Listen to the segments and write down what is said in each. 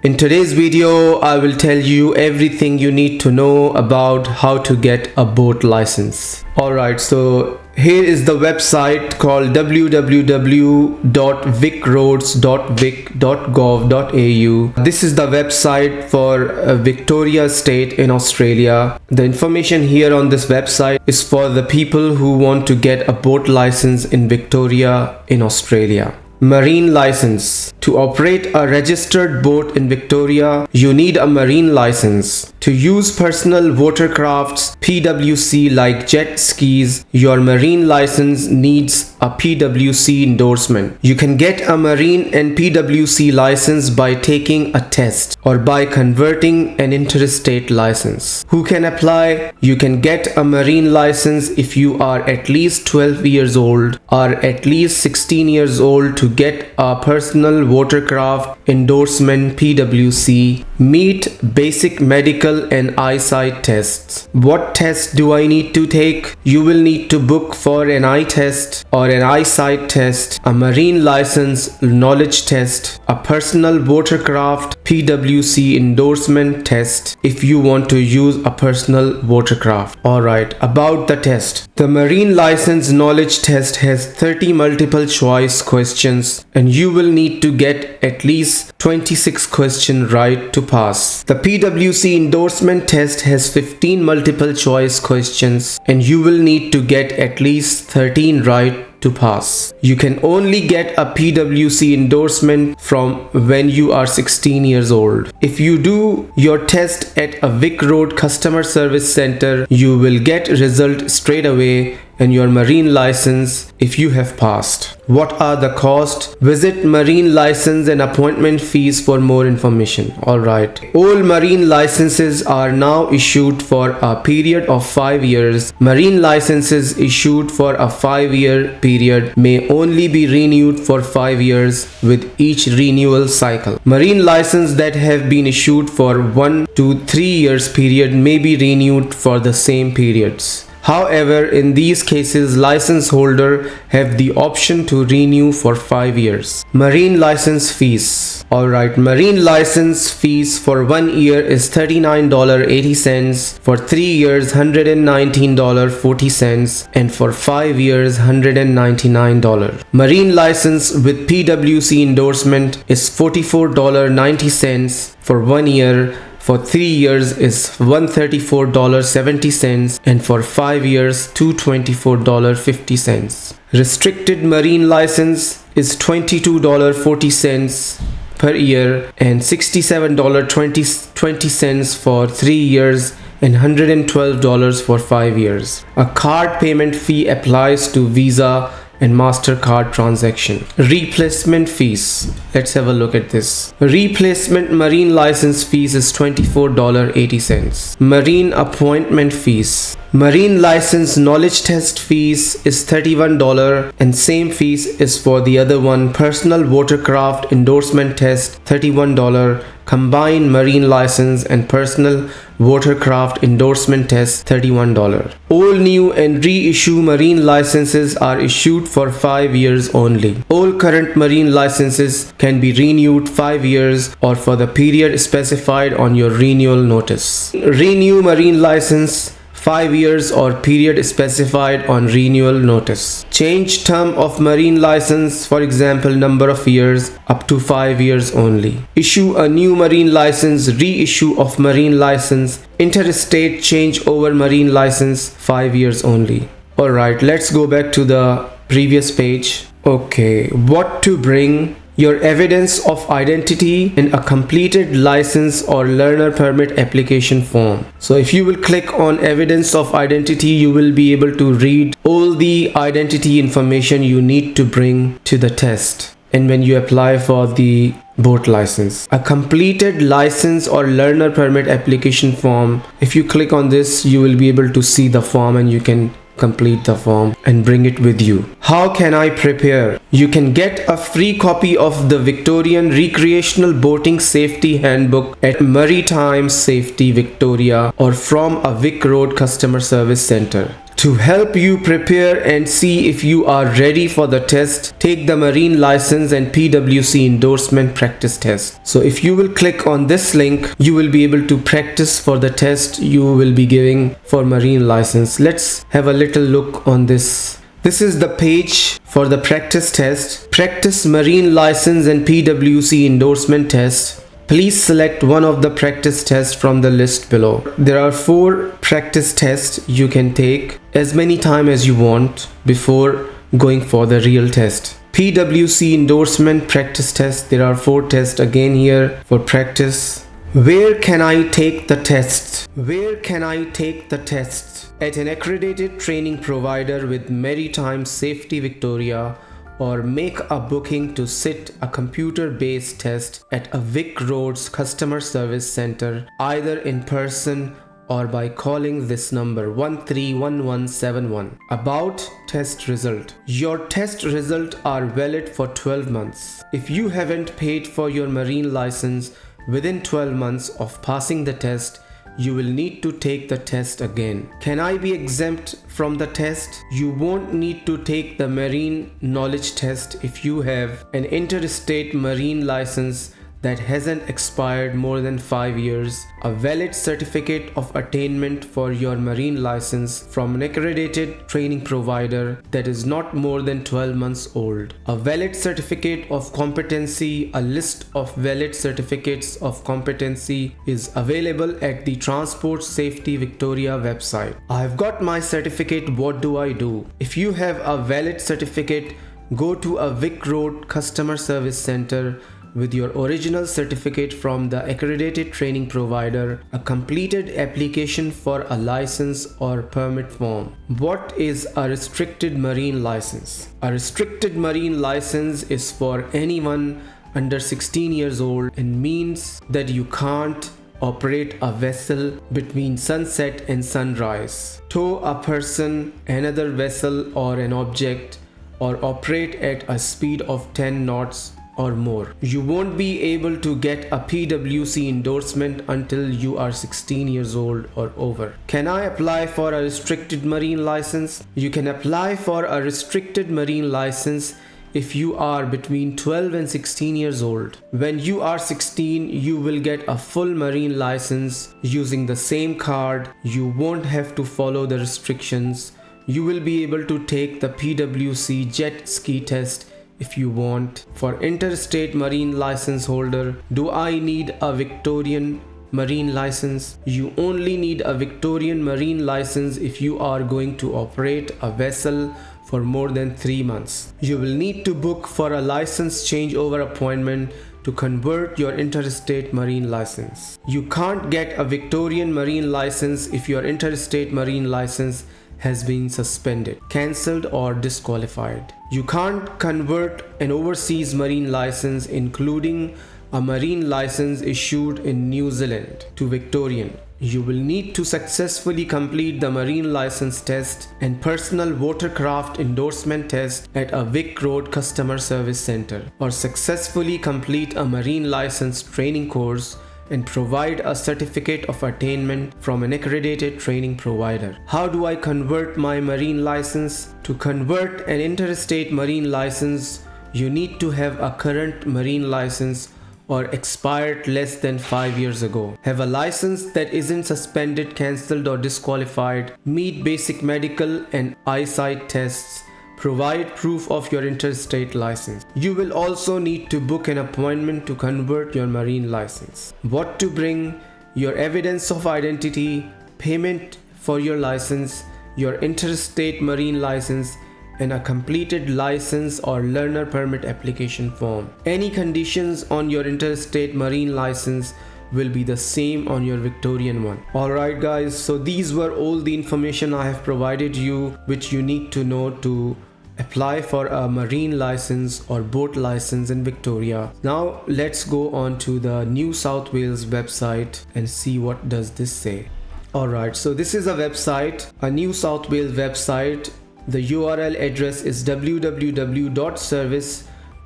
In today's video, I will tell you everything you need to know about how to get a boat license. Alright, so here is the website called www.vicroads.vic.gov.au. This is the website for Victoria State in Australia. The information here on this website is for the people who want to get a boat license in Victoria in Australia. Marine license. To operate a registered boat in Victoria, you need a marine license. To use personal watercrafts, PWC like jet skis, your marine license needs a PWC endorsement. You can get a marine and PWC license by taking a test or by converting an interstate license. Who can apply? You can get a marine license if you are at least 12 years old or at least 16 years old to get a personal watercraft endorsement PWC, meet basic medical and eyesight tests. What test do I need to take? You will need to book for an eye test or an eyesight test, a marine license knowledge test, a personal watercraft PWC endorsement test if you want to use a personal watercraft. Alright, about the test. The marine license knowledge test has 30 multiple choice questions and you will need to get at least 26 questions right to pass. The PWC endorsement test has 15 multiple choice questions and you will need to get at least 13 right to pass. You can only get a PWC endorsement from when you are 16 years old. If you do your test at a VicRoads Customer Service Centre, you will get result straight away and your marine license if you have passed. What are the costs? Visit marine license and appointment fees for more information. Alright. All marine licenses are now issued for a period of 5 years. Marine licenses issued for a 5-year period may only be renewed for 5 years with each renewal cycle. Marine licenses that have been issued for 1 to 3 years period may be renewed for the same periods. However, in these cases, license holder have the option to renew for 5 years. Marine license fees. Alright, marine license fees for 1 year is $39.80, for 3 years $119.40, and for 5 years $199. Marine license with PWC endorsement is $44.90 for 1 year. For 3 years is $134.70 and for 5 years $224.50. Restricted marine license is $22.40 per year and $67.20 for 3 years and $112 for 5 years. A card payment fee applies to Visa and MasterCard transaction. Replacement fees. Let's have a look at this. Replacement marine license fees is $24.80. Marine appointment fees. Marine license knowledge test fees is $31 and same fees is for the other one. Personal watercraft endorsement test $31. Combined marine license and personal watercraft endorsement test $31. All new and reissue marine licenses are issued for 5 years only. All current marine licenses can be renewed 5 years or for the period specified on your renewal notice. Renew marine license 5 years or period specified on renewal notice. Change term of marine license, for example number of years, up to 5 years only. Issue a new marine license, reissue of marine license, interstate change over marine license, 5 years only. Alright, let's go back to the previous page. Okay, what to bring? Your evidence of identity and a completed license or learner permit application form. So if you will click on evidence of identity, you will be able to read all the identity information you need to bring to the test and when you apply for the boat license. A completed license or learner permit application form. If you click on this, you will be able to see the form and you can complete the form and bring it with you. How can I prepare? You can get a free copy of the Victorian Recreational Boating Safety Handbook at Maritime Safety Victoria or from a VicRoads Customer Service Centre. To help you prepare and see if you are ready for the test, take the Marine License and PwC Endorsement Practice Test. So if you will click on this link, you will be able to practice for the test you will be giving for Marine License. Let's have a little look on this. This is the page for the practice test. Practice Marine License and PwC Endorsement Test. Please select one of the practice tests from the list below. There are 4 practice tests you can take as many times as you want before going for the real test. PwC Endorsement Practice Test. There are 4 tests again here for practice. Where can I take the test? Where can I take the test? At an accredited training provider with Maritime Safety Victoria, or make a booking to sit a computer-based test at a VicRoads Customer Service Centre, either in person or by calling this number 131171. About test result. Your test results are valid for 12 months. If you haven't paid for your marine license within 12 months of passing the test, you will need to take the test again. Can I be exempt from the test? You won't need to take the marine knowledge test if you have an interstate marine license that hasn't expired more than 5 years, a valid certificate of attainment for your marine license from an accredited training provider that is not more than 12 months old, a valid certificate of competency. A list of valid certificates of competency is available at the Transport Safety Victoria website. I've got my certificate, what do I do? If you have a valid certificate, go to a VicRoads Customer Service Centre with your original certificate from the accredited training provider, a completed application for a license or permit form. What is a restricted marine license? A restricted marine license is for anyone under 16 years old and means that you can't operate a vessel between sunset and sunrise, tow a person, another vessel or an object, or operate at a speed of 10 knots or more. You won't be able to get a PwC endorsement until you are 16 years old or over. Can I apply for a restricted marine license? You can apply for a restricted marine license if you are between 12 and 16 years old. When you are 16, you will get a full marine license using the same card. You won't have to follow the restrictions. You will be able to take the PwC jet ski test if you want. For interstate marine license holder, do I need a Victorian marine license? You only need a Victorian marine license if you are going to operate a vessel for more than 3 months. You will need to book for a license changeover appointment to convert your interstate marine license. You can't get a Victorian marine license if your interstate marine license has been suspended, cancelled or disqualified. You can't convert an overseas marine license, including a marine license issued in New Zealand, to Victorian. You will need to successfully complete the marine license test and personal watercraft endorsement test at a VicRoads Customer Service Centre, or successfully complete a marine license training course and provide a certificate of attainment from an accredited training provider. How do I convert my marine license? To convert an interstate marine license, you need to have a current marine license or expired less than 5 years ago. Have a license that isn't suspended, cancelled or disqualified. Meet basic medical and eyesight tests. Provide proof of your interstate license. You will also need to book an appointment to convert your marine license. What to bring? Your evidence of identity, payment for your license, your interstate marine license, and a completed license or learner permit application form. Any conditions on your interstate marine license will be the same on your Victorian one. Alright guys, so these were all the information I have provided you which you need to know to apply for a marine license or boat license in Victoria. Now let's go on to the New South Wales website and see what does this say. Alright, so this is a website, a New South Wales website. The URL address is www.service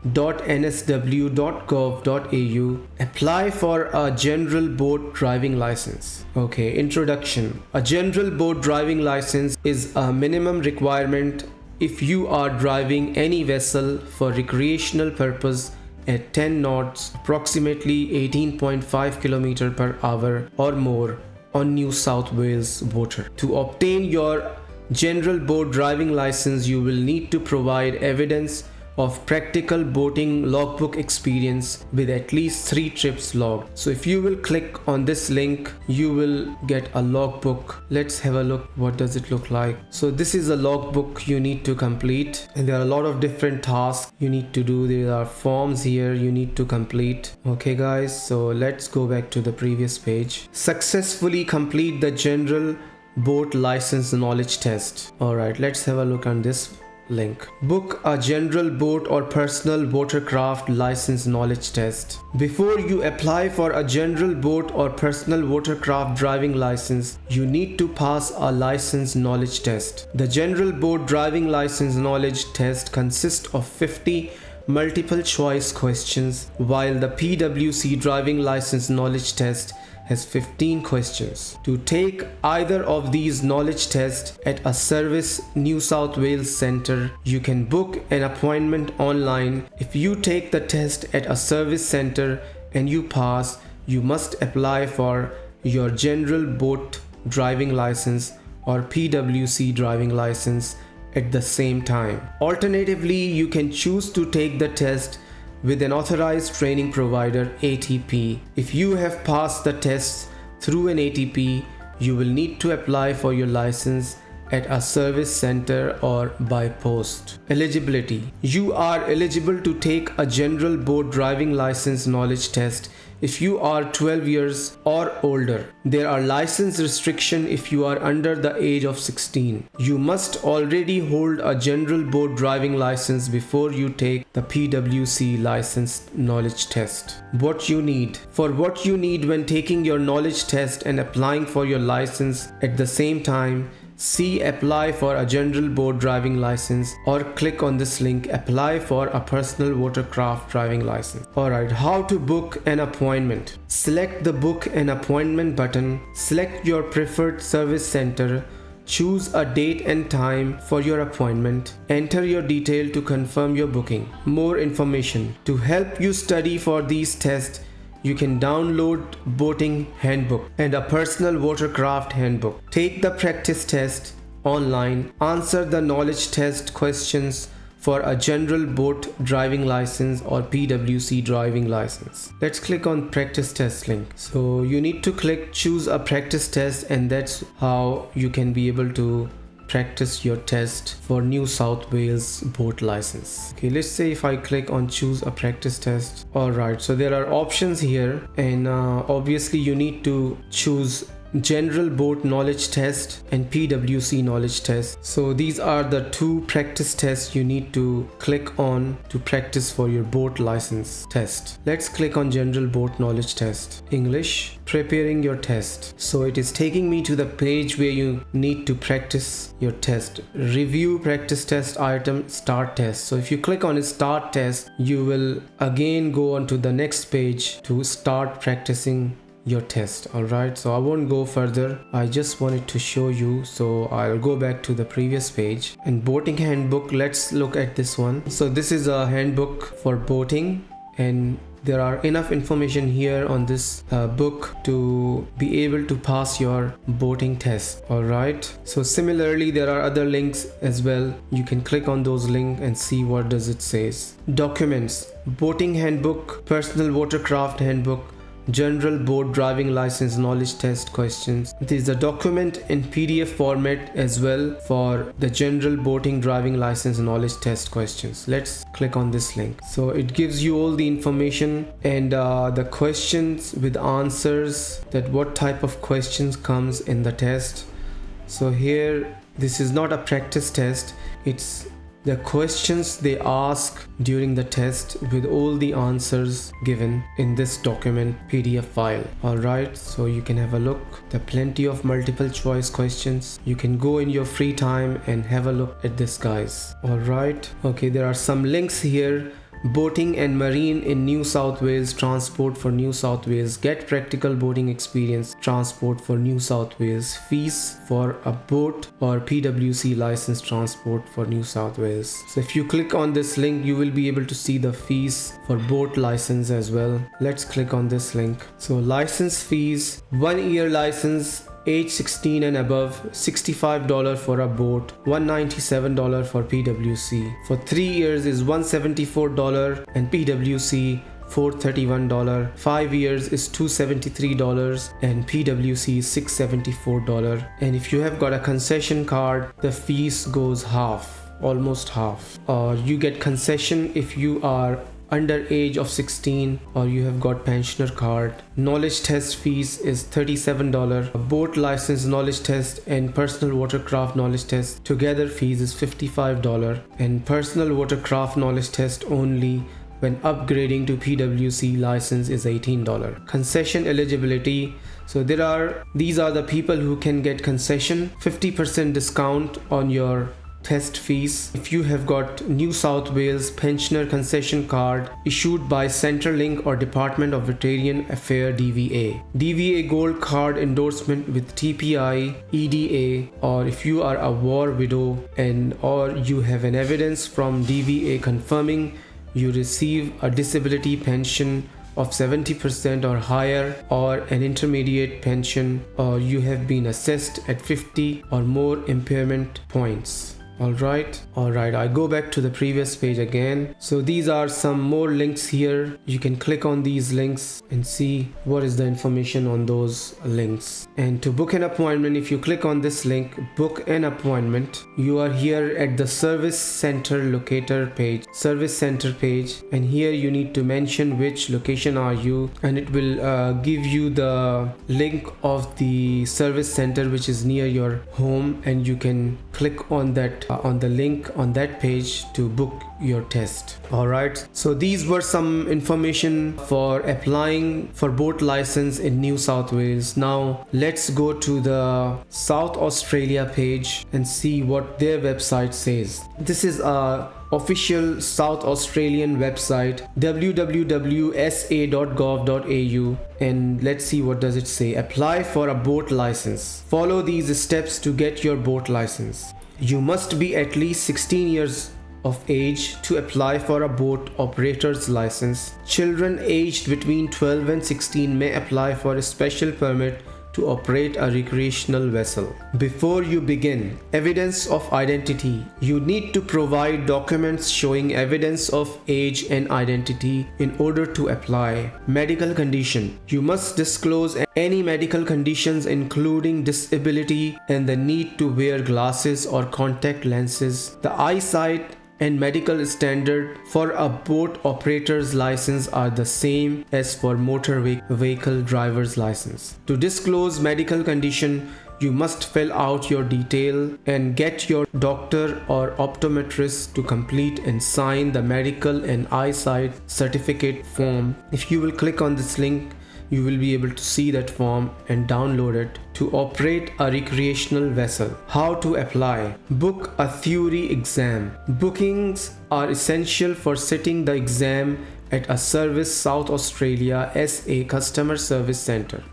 www.nsw.gov.au. Apply for a general boat driving license. Okay, introduction. A general boat driving license is a minimum requirement if you are driving any vessel for recreational purpose at 10 knots, approximately 18.5 km per hour or more on New South Wales water. To obtain your general boat driving license, you will need to provide evidence of practical boating logbook experience with at least 3 trips logged. So if you will click on this link, you will get a logbook. Let's have a look. What does it look like? So this is a logbook you need to complete, and there are a lot of different tasks you need to do. There are forms here you need to complete. Okay guys, so let's go back to the previous page. Successfully complete the general boat license knowledge test. All right, let's have a look on this link. Book a general boat or personal watercraft license knowledge test. Before you apply for a general boat or personal watercraft driving license, you need to pass a license knowledge test. The general boat driving license knowledge test consists of 50 multiple choice questions, while the PWC driving license knowledge test has 15 questions. To take either of these knowledge tests at a Service New South Wales centre, you can book an appointment online. If you take the test at a service centre and you pass, you must apply for your general boat driving license or PWC driving license at the same time. Alternatively, you can choose to take the test with an authorized training provider ATP. If you have passed the tests through an ATP, you will need to apply for your license at a service center or by post. Eligibility. You are eligible to take a general boat driving license knowledge test if you are 12 years or older. There are license restrictions if you are under the age of 16. You must already hold a general boat driving license before you take the PWC license knowledge test. What you need. For what you need when taking your knowledge test and applying for your license at the same time, see apply for a general boat driving license or click on this link, apply for a personal watercraft driving license. Alright, how to book an appointment. Select the book an appointment button, select your preferred service center, choose a date and time for your appointment, enter your detail to confirm your booking. More information. To help you study for these tests, you can download Boating Handbook and a Personal Watercraft Handbook. Take the practice test online. Answer the knowledge test questions for a general boat driving license or PWC driving license. Let's click on practice test link. So you need to click choose a practice test, and that's how you can be able to practice your test for New South Wales boat license. Okay, let's say if I click on choose a practice test. Alright, so there are options here, and obviously you need to choose general boat knowledge test and PWC knowledge test. So these are the two practice tests you need to click on to practice for your boat license test. Let's click on general boat knowledge test. English, preparing your test. So it is taking me to the page where you need to practice your test. Review practice test item, start test. So if you click on start test, you will again go on to the next page to start practicing your test. Alright, so I won't go further, I just wanted to show you, so I'll go back to the previous page. And boating handbook, let's look at this one. So this is a handbook for boating, and there are enough information here on this book to be able to pass your boating test. Alright, so similarly there are other links as well. You can click on those links and see what does it says. Documents, boating handbook, personal watercraft handbook, general boat driving license knowledge test questions. It is a document in PDF format as well for the general boating driving license knowledge test questions. Let's click on this link. So it gives you all the information and the questions with answers, that what type of questions comes in the test. So here, this is not a practice test, it's the questions they ask during the test with all the answers given in this document PDF file. Alright, so you can have a look. There are plenty of multiple choice questions. You can go in your free time and have a look at this, guys. Alright, okay, there are some links here Boating and Marine in New South Wales, Transport for New South Wales. Get practical boating experience, Transport for New South Wales. Fees for a boat or PWC license, Transport for New South Wales. So if you click on this link, you will be able to see the fees for boat license as well. Let's click on this link. So license fees, 1 year license, age 16 and above, $65 for a boat, $197 for PWC. For 3 years is $174 and PWC $431. 5 years is $273 and PWC is $674. And if you have got a concession card, the fees goes half, almost half. You get concession if you are under age of 16 or you have got pensioner card. Knowledge test fees is $37. Boat license knowledge test and personal watercraft knowledge test together fees is $55, and personal watercraft knowledge test only when upgrading to PWC license is $18. Concession eligibility. So these are the people who can get concession, 50% discount on your test fees. If you have got New South Wales pensioner concession card issued by Centrelink or Department of Victorian Affairs DVA. DVA gold card endorsement with TPI, EDA, or if you are a war widow or you have an evidence from DVA confirming you receive a disability pension of 70% or higher, or an intermediate pension, or you have been assessed at 50 or more impairment points. Alright, I go back to the previous page again. So these are some more links here. You can click on these links and see what is the information on those links. And to book an appointment, if you click on this link, book an appointment, you are here at the service center locator page, service center page, and here you need to mention which location are you, and it will give you the link of the service center which is near your home, and you can click on that on the link on that page to book your test. Alright, so these were some information for applying for boat license in New South Wales. Now let's go to the South Australia page and see what their website says. This is a official South Australian website, www.sa.gov.au, and let's see what does it say. Apply for a boat license. Follow these steps to get your boat license. You must be at least 16 years of age to apply for a boat operator's license. Children aged between 12 and 16 may apply for a special permit to operate a recreational vessel. Before you begin, evidence of identity. You need to provide documents showing evidence of age and identity in order to apply. Medical condition. You must disclose any medical conditions including disability and the need to wear glasses or contact lenses. The eyesight and medical standard for a boat operator's license are the same as for motor vehicle driver's license. To disclose medical condition, you must fill out your detail and get your doctor or optometrist to complete and sign the medical and eyesight certificate form. If you will click on this link, you will be able to see that form and download it. To operate a recreational vessel. How to apply. Book a theory exam. Bookings are essential for sitting the exam at a Service South Australia SA Customer Service Centre.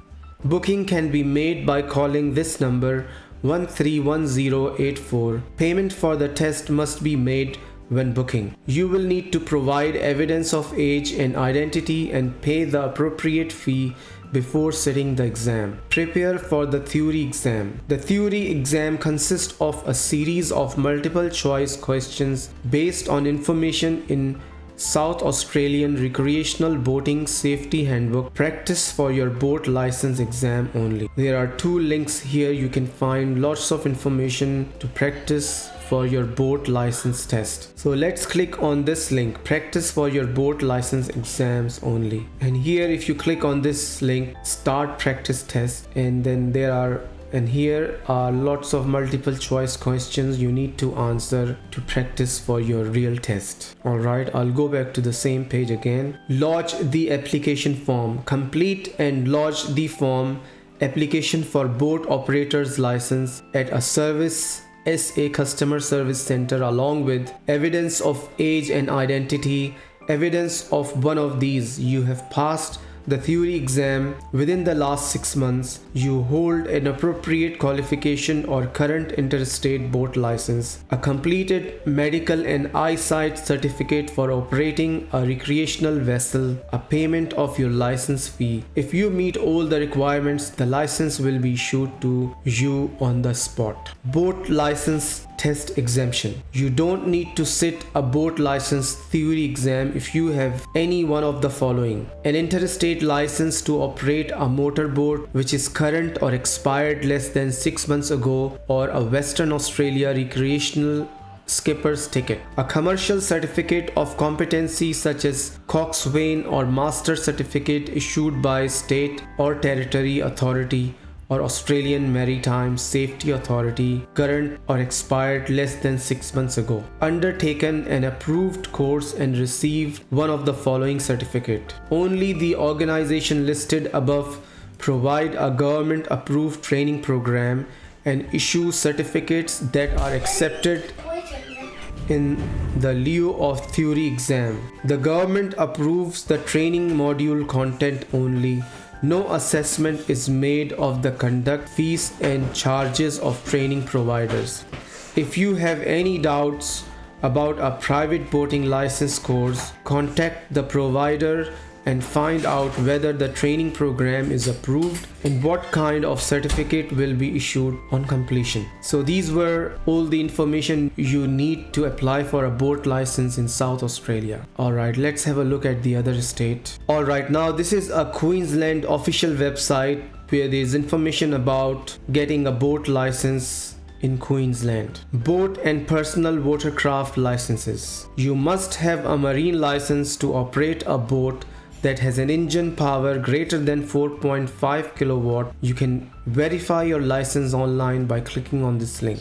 Booking can be made by calling this number 131084. Payment for the test must be made when booking. You will need to provide evidence of age and identity and pay the appropriate fee before sitting the exam. Prepare for the theory exam. The theory exam consists of a series of multiple choice questions based on information in South Australian Recreational Boating Safety Handbook. Practice for your boat license exam only. There are 2 links here. You can find lots of information to practice for your boat license test. So let's click on this link, practice for your boat license exams only. And here if you click on this link, start practice test, and then here are lots of multiple choice questions you need to answer to practice for your real test. Alright, I'll go back to the same page again. Lodge the application form. Complete and lodge the form application for boat operator's license at a Service SA Customer Service Centre along with evidence of age and identity, evidence of one of these. You have passed the theory exam within the last 6 months, you hold an appropriate qualification or current interstate boat license, a completed medical and eyesight certificate for operating a recreational vessel, a payment of your license fee. If you meet all the requirements, the license will be issued to you on the spot. Boat license test exemption. You don't need to sit a boat license theory exam if you have any one of the following: an interstate license to operate a motorboat which is current or expired less than 6 months ago, or a Western Australia recreational skipper's ticket, a commercial certificate of competency such as coxswain or master certificate issued by state or territory authority or Australian Maritime Safety Authority, current or expired less than 6 months ago, undertaken an approved course and received one of the following certificate. Only the organization listed above provide a government approved training program and issue certificates that are accepted in the lieu of theory exam. The government approves the training module content only. No assessment is made of the conduct, fees and charges of training providers. If you have any doubts about a private boating license course, contact the provider and find out whether the training program is approved and what kind of certificate will be issued on completion. So these were all the information you need to apply for a boat license in South Australia. Alright, let's have a look at the other state. Alright, now this is a Queensland official website where there is information about getting a boat license in Queensland. Boat and personal watercraft licenses. You must have a marine license to operate a boat that has an engine power greater than 4.5 kilowatt. You can verify your license online by clicking on this link.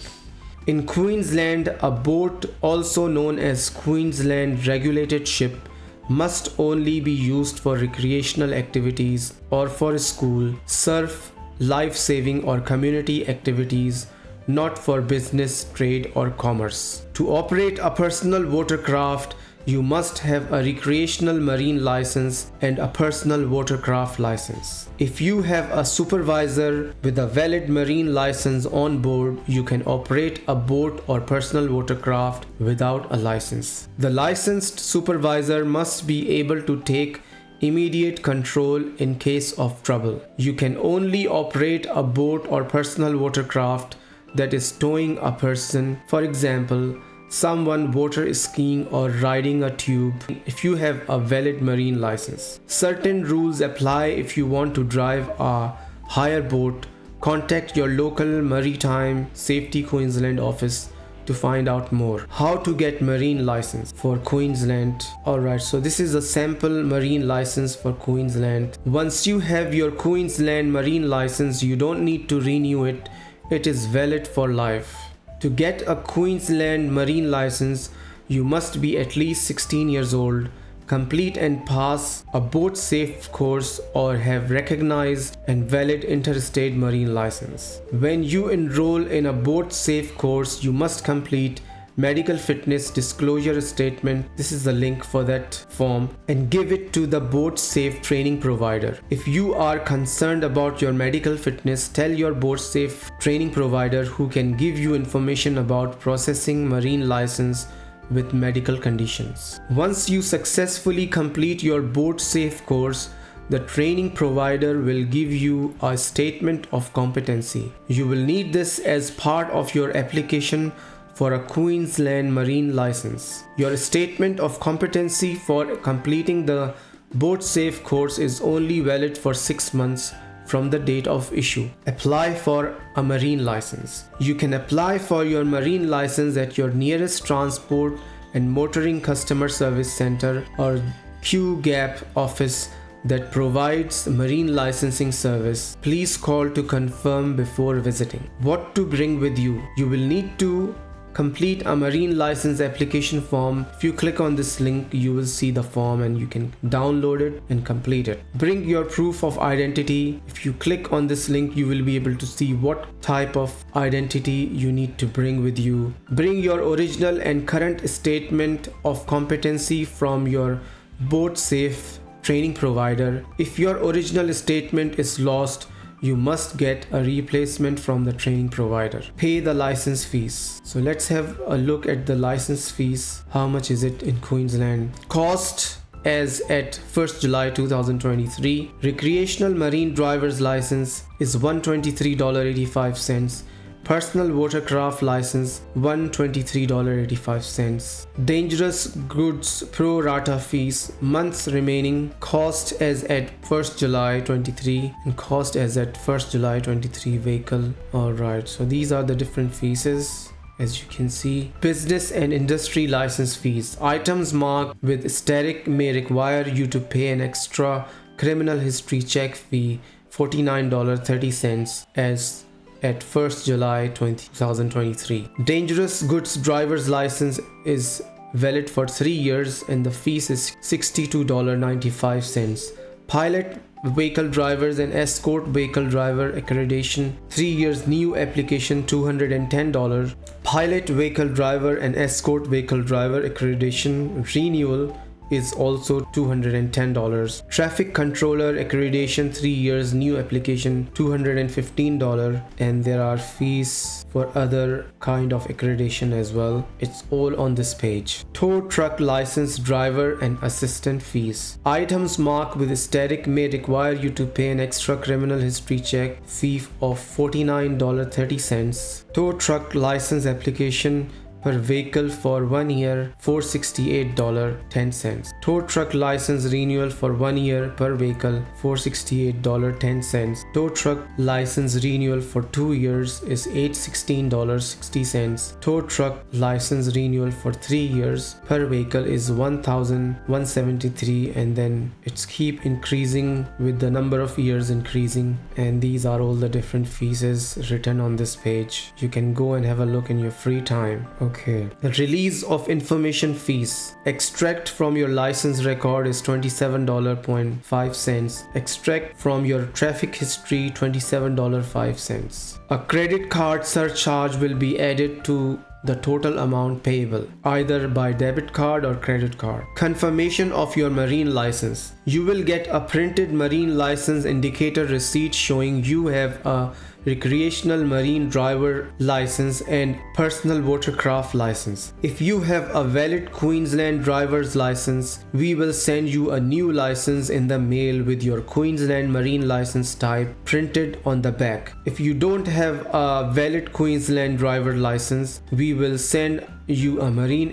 In Queensland, a boat, also known as Queensland regulated ship, must only be used for recreational activities or for school, surf, life-saving or community activities, not for business, trade or commerce. To operate a personal watercraft, you must have a recreational marine license and a personal watercraft license. If you have a supervisor with a valid marine license on board, you can operate a boat or personal watercraft without a license. The licensed supervisor must be able to take immediate control in case of trouble. You can only operate a boat or personal watercraft that is towing a person, for example, someone water skiing or riding a tube, if you have a valid marine license. Certain rules apply if you want to drive a hire boat. Contact your local Maritime Safety Queensland office to find out more. How to get marine license for Queensland. Alright, so this is a sample marine license for Queensland. Once you have your Queensland marine license, you don't need to renew it. It is valid for life. To get a Queensland marine license, you must be at least 16 years old, complete and pass a boat safe course or have recognized and valid interstate marine license. When you enroll in a boat safe course, you must complete medical fitness disclosure statement. This is the link for that form, and give it to the boat safe training provider. If you are concerned about your medical fitness, tell your boat safe training provider, who can give you information about processing marine license with medical conditions. Once you successfully complete your boat safe course, the training provider will give you a statement of competency. You will need this as part of your application for a Queensland marine license. Your statement of competency for completing the boat safe course is only valid for 6 months from the date of issue. Apply for a marine license. You can apply for your marine license at your nearest Transport and Motoring Customer Service Centre or QGAP office that provides marine licensing service. Please call to confirm before visiting. What to bring with you? You will need to complete a marine license application form. If you click on this link, you will see the form and you can download it and complete it. Bring your proof of identity. If you click on this link, you will be able to see what type of identity you need to bring with you. Bring your original and current statement of competency from your boat safe training provider. If your original statement is lost, you must get a replacement from the training provider. Pay the license fees. So let's have a look at the license fees. How much is it in Queensland? Cost as at 1st July 2023. Recreational marine driver's license is $123.85. Personal watercraft license $123.85. Dangerous goods pro rata fees, months remaining, cost as at 1st July 23 and cost as at 1st July 23 vehicle. Alright, so these are the different fees as you can see. Business and industry license fees. Items marked with asterisk may require you to pay an extra criminal history check fee $49.30 as at 1st July 2023. Dangerous goods driver's license is valid for 3 years and the fees is $62.95. Pilot vehicle drivers and escort vehicle driver accreditation 3 years new application $210. Pilot vehicle driver and escort vehicle driver accreditation renewal is also $210. Traffic controller accreditation 3 years new application $215, and there are fees for other kind of accreditation as well. It's all on this page. Tow truck license driver and assistant fees. Items marked with asterisk may require you to pay an extra criminal history check fee of $49.30. Tow truck license application per vehicle for 1 year $468.10. Tow truck license renewal for 1 year per vehicle $468.10. Tow truck license renewal for 2 years is $816.60. Tow truck license renewal for 3 years per vehicle is $1,173, and then it's keep increasing with the number of years increasing, and these are all the different fees written on this page. You can go and have a look in your free time. Okay. The release of information fees. Extract from your license record is $27.05. Extract from your traffic history $27.05. A credit card surcharge will be added to the total amount payable, either by debit card or credit card. Confirmation of your marine license. You will get a printed marine license indicator receipt showing you have a recreational marine driver license and personal watercraft license. If you have a valid Queensland driver's license, we will send you a new license in the mail with your Queensland marine license type printed on the back. If you don't have a valid Queensland driver license, we will send you a marine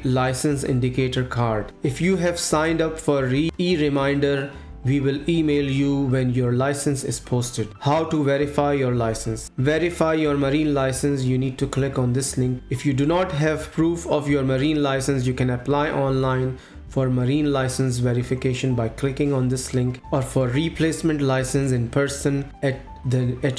license indicator card. If you have signed up for e-reminder, we will email you when your license is posted. How to verify your license. Verify your marine license. You need to click on this link. If you do not have proof of your marine license, you can apply online for marine license verification by clicking on this link, or for replacement license in person at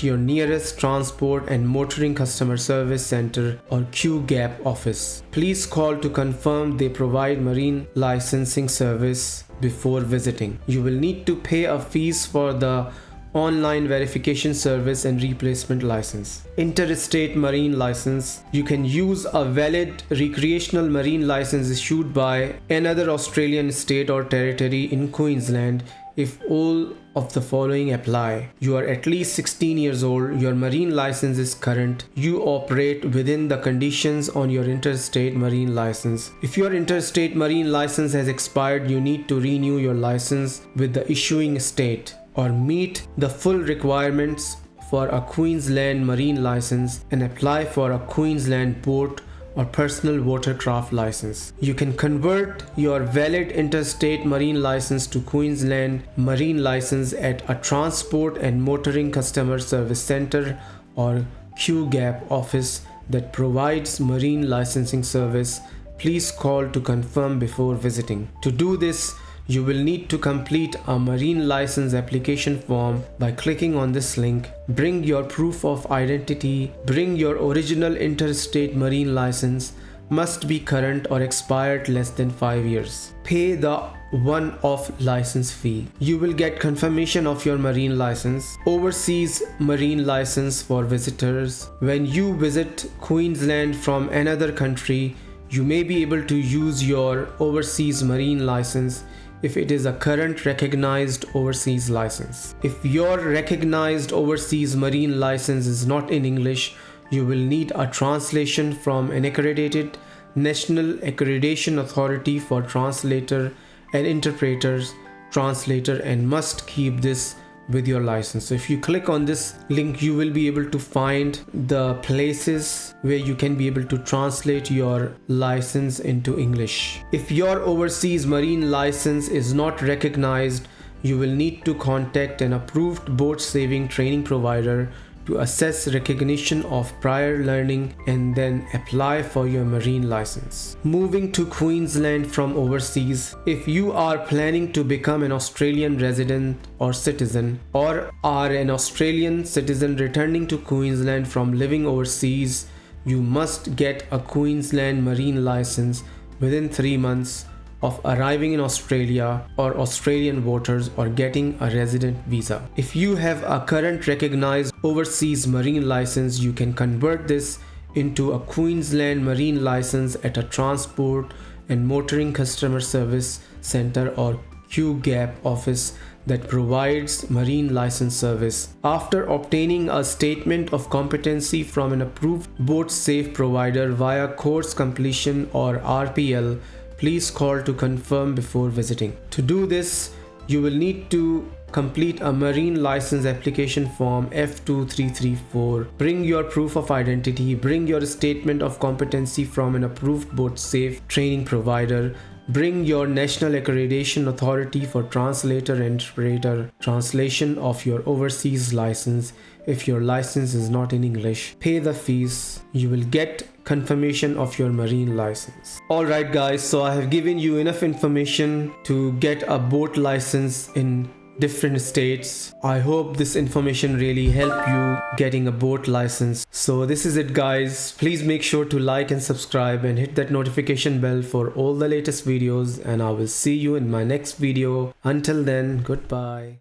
your nearest Transport and Motoring Customer Service Centre or QGAP office. Please call to confirm they provide marine licensing service before visiting. You will need to pay a fees for the online verification service and replacement license. Interstate marine license. You can use a valid recreational marine license issued by another Australian state or territory in Queensland if all of the following apply. You are at least 16 years old, your marine license is current, you operate within the conditions on your interstate marine license. If your interstate marine license has expired, you need to renew your license with the issuing state, or meet the full requirements for a Queensland marine license and apply for a Queensland boat or personal watercraft license. You can convert your valid interstate marine license to Queensland marine license at a Transport and Motoring Customer Service Centre or QGAP office that provides marine licensing service. Please call to confirm before visiting. To do this, you will need to complete a marine license application form by clicking on this link. Bring your proof of identity. Bring your original interstate marine license. Must be current or expired less than 5 years. Pay the one-off license fee. You will get confirmation of your marine license. Overseas marine license for visitors. When you visit Queensland from another country, you may be able to use your overseas marine license if it is a current recognized overseas license. If your recognized overseas marine license is not in English, you will need a translation from an accredited national accreditation authority for translator and interpreters, translator, and must keep this with your license. So if you click on this link, you will be able to find the places where you can be able to translate your license into English. If your overseas marine license is not recognized, you will need to contact an approved boat saving training provider to assess recognition of prior learning and then apply for your marine license. Moving to Queensland from overseas, if you are planning to become an Australian resident or citizen, or are an Australian citizen returning to Queensland from living overseas, you must get a Queensland marine license within 3 months of arriving in Australia or Australian waters or getting a resident visa. If you have a current recognized overseas marine license, you can convert this into a Queensland marine license at a Transport and Motoring Customer Service Centre or QGAP office that provides marine license service. After obtaining a statement of competency from an approved boat safe provider via course completion or RPL, please call to confirm before visiting. To do this, you will need to complete a marine license application form F2334. Bring your proof of identity, bring your statement of competency from an approved boat safe training provider, bring your national accreditation authority for translator and interpreter, translation of your overseas license if your license is not in English, pay the fees, you will get confirmation of your marine license. Alright guys, so I have given you enough information to get a boat license in different states. I hope this information really helped you getting a boat license. So this is it guys. Please make sure to like and subscribe and hit that notification bell for all the latest videos, and I will see you in my next video. Until then, goodbye.